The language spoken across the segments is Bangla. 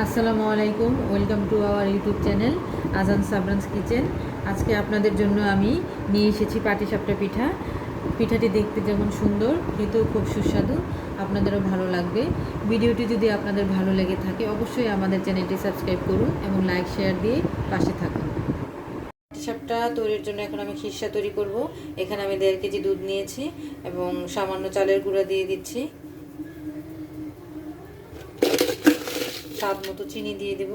আসসালামু আলাইকুম, welcome to our YouTube channel আজান সাবরানস কিচেন। আজকে আপনাদের জন্য আমি নিয়ে এসেছি পাটিসাপটা পিঠা। পিঠাটি দেখতে যেমন সুন্দর, খেতেও খুব সুস্বাদু, আপনাদেরও ভালো লাগবে। ভিডিওটি যদি আপনাদের ভালো লেগে থাকে অবশ্যই আমাদের চ্যানেলটি সাবস্ক্রাইব করুন এবং লাইক শেয়ার দিয়ে পাশে থাকুন। পাটিসাপটা তৈরির জন্য এখন আমি খিরসা তৈরি করব। এখানে আমি 1.5 কেজি দুধ নিয়েছি এবং সামান্য চালের গুঁড়া দিয়ে দিচ্ছি। স্বাদ মতো চিনি দিয়ে দেব।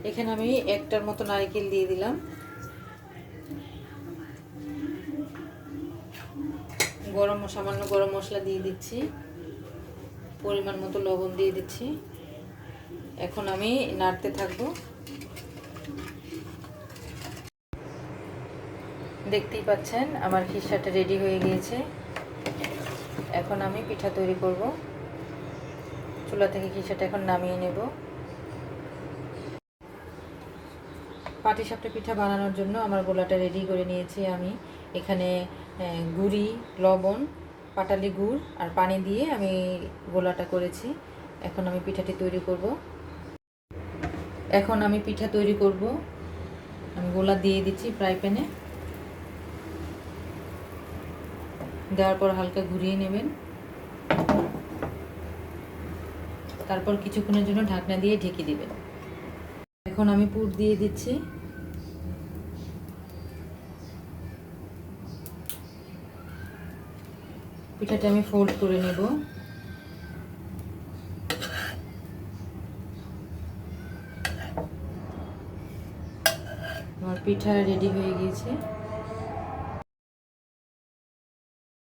এখানে আমি একটার মতো নারকেল দিয়ে দিলাম। সামান্য গরম মশলা দিয়ে দিচ্ছি, পরিমাণ মতো লবণ দিয়ে দিচ্ছি। এখন আমি নাড়তে থাকবো। দেখতেই পাচ্ছেন আমার খিরসাটা রেডি হয়ে গিয়েছে। এখন আমি পিঠা তৈরি করব। চুলা থেকে খিরসাটা এখন নামিয়ে নেব। পাটিসাপটা পিঠা বানানোর জন্য আমার গোলাটা রেডি করে নিয়েছি আমি। এখানে গুড়ি, লবণ, পাটালি গুড় আর পানি দিয়ে আমি গোলাটা করেছি। এখন আমি পিঠাটি তৈরি করব। আমি গোলা দিয়ে দিচ্ছি ফ্রাই প্যানে। দেওয়ার পর হালকা ঘুরিয়ে নেবেন। তারপর কিছুক্ষণের জন্য ঢাকনা দিয়ে ঢেকে দিবেন। এখন আমি পুর দিয়ে দিচ্ছি। পিঠাটা আমি ফোল্ড করে নেব। আমার পিঠা রেডি হয়ে গিয়েছে।